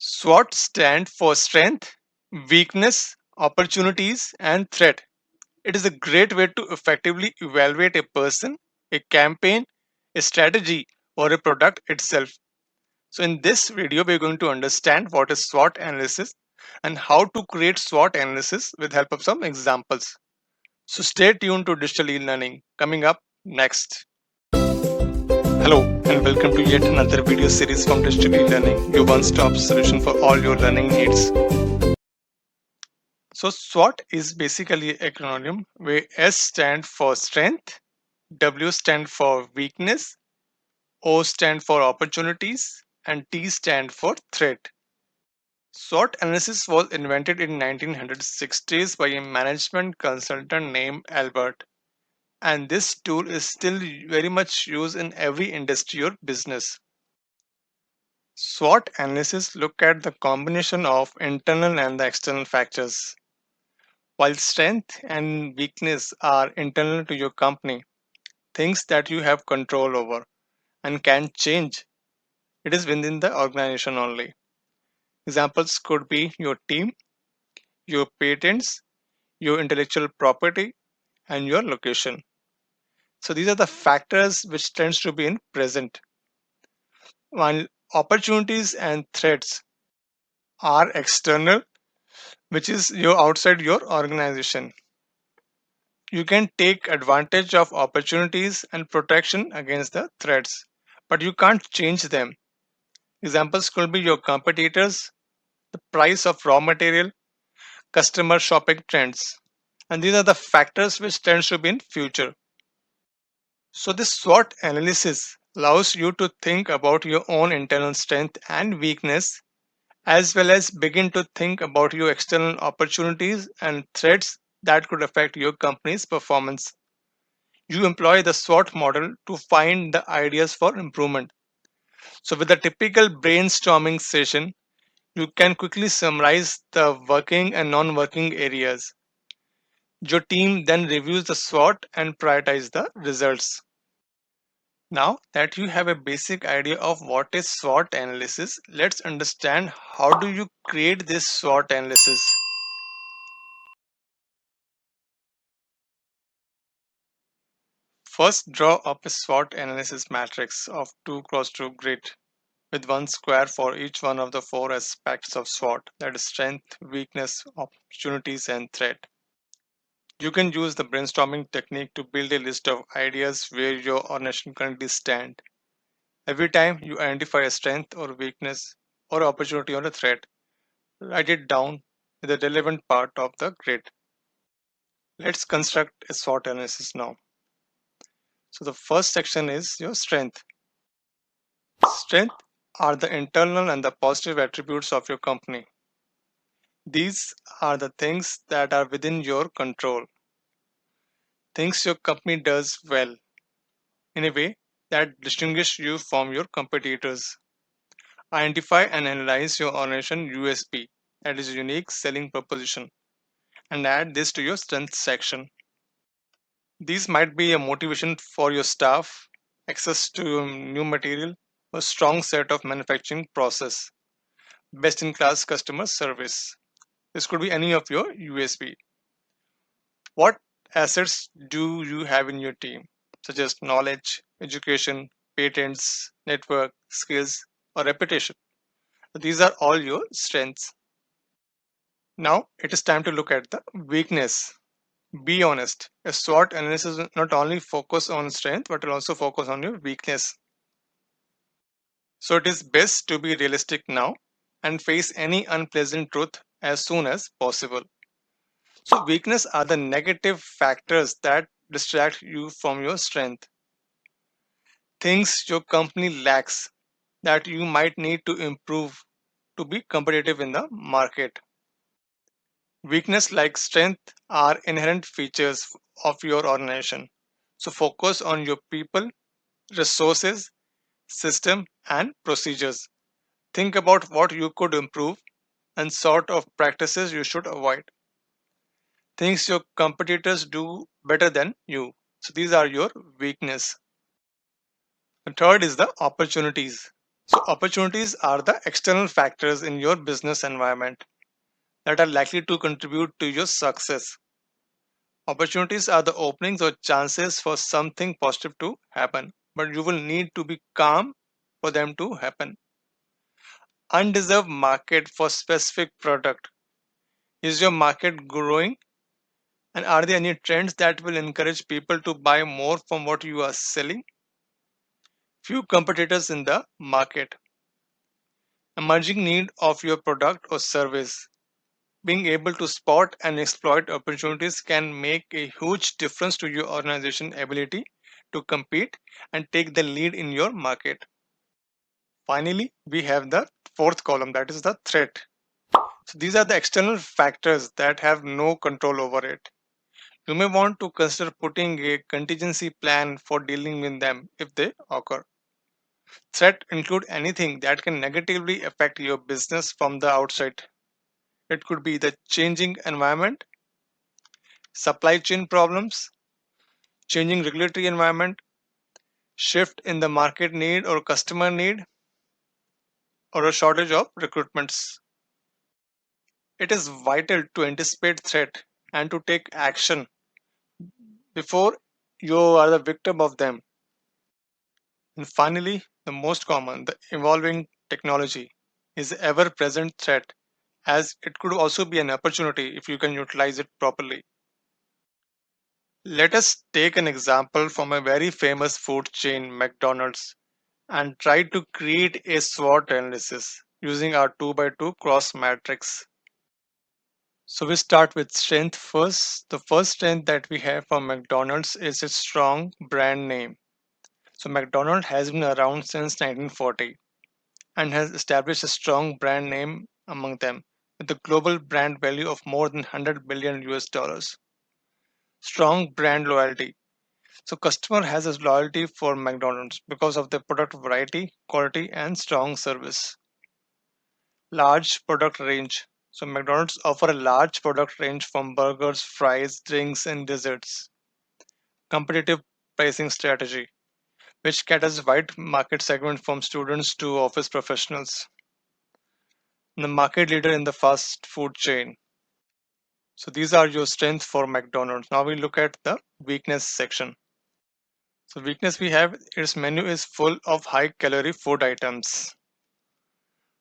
SWOT stands for strength, weakness, opportunities, and threat. It is a great way to effectively evaluate a person, a campaign, a strategy, or a product itself. So, in this video, we're going to understand what is SWOT analysis and how to create SWOT analysis with help of some examples. So, stay tuned to digital e-learning coming up next. Hello and welcome to yet another video series from Digital E-Learning, your one-stop solution for all your learning needs. So SWOT is basically an acronym where S stands for strength, W stands for weakness, O stands for opportunities, and T stands for threat. SWOT analysis was invented in 1960s by a management consultant named Albert, and this tool is still very much used in every industry or business. SWOT analysis look at the combination of internal and the external factors. While strength and weakness are internal to your company, things that you have control over and can change, it is within the organization only. Examples could be your team, your patents, your intellectual property, and your location. So these are the factors which tends to be in present. While opportunities and threats are external, which is your outside your organization. You can take advantage of opportunities and protection against the threats, but you can't change them. Examples could be your competitors, the price of raw material, customer shopping trends. And these are the factors which tends to be in future. So this SWOT analysis allows you to think about your own internal strength and weakness, as well as begin to think about your external opportunities and threats that could affect your company's performance. You employ the SWOT model to find the ideas for improvement. So, with a typical brainstorming session, you can quickly summarize the working and non working areas. Your team then reviews the SWOT and prioritize the results. Now that you have a basic idea of what is SWOT analysis, let's understand how do you create this SWOT analysis. First, draw up a SWOT analysis matrix of 2x2 grid with one square for each one of the four aspects of SWOT, that is strength, weakness, opportunities, and threat. You can use the brainstorming technique to build a list of ideas where your organization currently stand. Every time you identify a strength or weakness or opportunity or a threat, write it down in the relevant part of the grid. Let's construct a SWOT analysis now. So the first section is your strength. Strength are the internal and the positive attributes of your company. These are the things that are within your control, things your company does well in a way that distinguish you from your competitors. Identify and analyze your organization USP, that is unique selling proposition, and add this to your strength section. These might be a motivation for your staff, access to new material, a strong set of manufacturing process, best in class customer service. This could be any of your USP. What assets do you have in your team, such as knowledge, education, patents, network, skills, or reputation? These are all your strengths. Now it is time to look at the weakness. Be honest. A SWOT analysis will not only focus on strength but will also focus on your weakness. So it is best to be realistic now and face any unpleasant truth as soon as possible. So weakness are the negative factors that distract you from your strength. Things your company lacks that you might need to improve to be competitive in the market. Weakness like strength are inherent features of your organization. So focus on your people, resources, system and procedures. Think about what you could improve and sort of practices you should avoid. Things your competitors do better than you. So these are your weakness. The third is the opportunities. So opportunities are the external factors in your business environment that are likely to contribute to your success. Opportunities are the openings or chances for something positive to happen, but you will need to be calm for them to happen. Undeserved market for specific product. Is your market growing? And are there any trends that will encourage people to buy more from what you are selling? Few competitors in the market. Emerging need of your product or service. Being able to spot and exploit opportunities can make a huge difference to your organization ability to compete and take the lead in your market. Finally, we have the fourth column, that is the threat. So these are the external factors that have no control over it. You may want to consider putting a contingency plan for dealing with them if they occur. Threat include anything that can negatively affect your business from the outside. It could be the changing environment, supply chain problems, changing regulatory environment, shift in the market need or customer need, or a shortage of recruitments. It is vital to anticipate threat and to take action before you are the victim of them. And finally, the most common, the evolving technology, is ever present threat, as it could also be an opportunity if you can utilize it properly. Let us take an example from a very famous food chain, McDonald's, and try to create a SWOT analysis using our 2 by 2 cross matrix. So we start with strength first. The first strength that we have for McDonald's is its strong brand name. So McDonald's has been around since 1940 and has established a strong brand name among them with a global brand value of more than 100 billion US dollars. Strong brand loyalty. So customer has a loyalty for McDonald's because of the product variety, quality and strong service. Large product range. So McDonald's offer a large product range from burgers, fries, drinks and desserts. Competitive pricing strategy, which caters a wide market segment from students to office professionals. The market leader in the fast food chain. So these are your strengths for McDonald's. Now we look at the weakness section. So weakness we have, its menu is full of high calorie food items.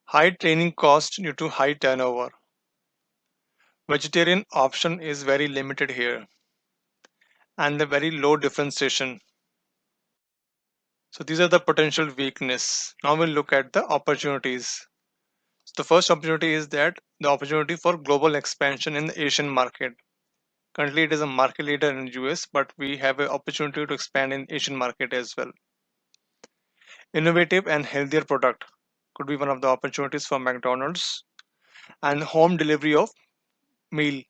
High training cost due to high turnover. Vegetarian option is very limited here. And the very low differentiation. So these are the potential weakness. Now we'll look at the opportunities. The first opportunity is that the opportunity for global expansion in the Asian market. Currently, it is a market leader in US, but we have an opportunity to expand in Asian market as well. Innovative and healthier product could be one of the opportunities for McDonald's, and home delivery of meal.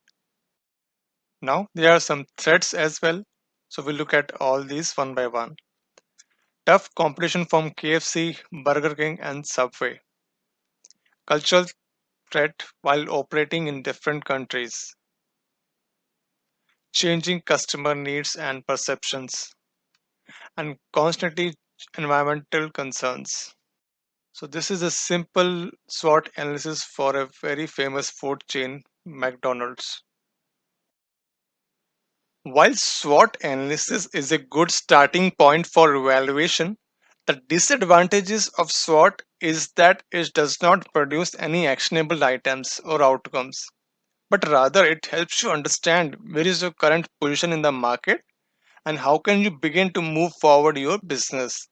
Now, there are some threats as well. So we'll look at all these one by one. Tough competition from KFC, Burger King, and Subway. Cultural threat while operating in different countries. Changing customer needs and perceptions, and constantly environmental concerns. So this is a simple SWOT analysis for a very famous food chain, McDonald's. While SWOT analysis is a good starting point for evaluation, the disadvantages of SWOT is that it does not produce any actionable items or outcomes, but rather it helps you understand where is your current position in the market and how can you begin to move forward your business.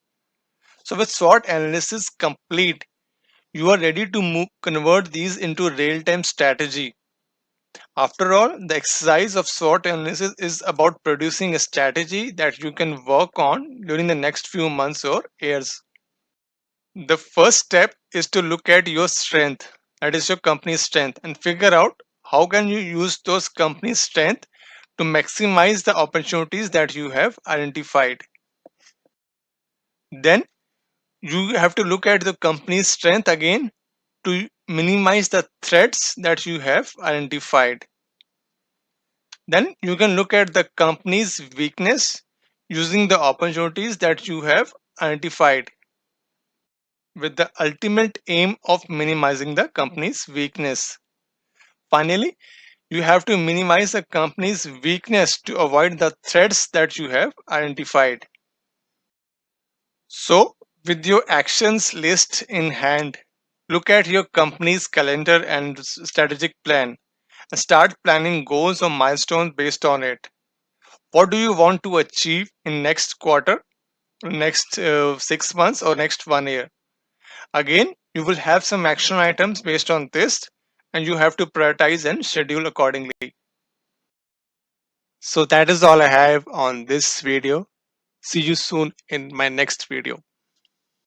So with SWOT analysis complete, you are ready to convert these into real-time strategy. After all, the exercise of SWOT analysis is about producing a strategy that you can work on during the next few months or years. The first step is to look at your strength, that is your company's strength, and figure out how can you use those company's strength to maximize the opportunities that you have identified. Then you have to look at the company's strength again to minimize the threats that you have identified. Then you can look at the company's weakness using the opportunities that you have identified. with the ultimate aim of minimizing the company's weakness. Finally, you have to minimize the company's weakness to avoid the threats that you have identified. So, with your actions list in hand, look at your company's calendar and strategic plan and start planning goals or milestones based on it. What do you want to achieve in next quarter, next 6 months, or next 1 year? Again, you will have some action items based on this, and you have to prioritize and schedule accordingly. So that is all I have on this video. See you soon in my next video.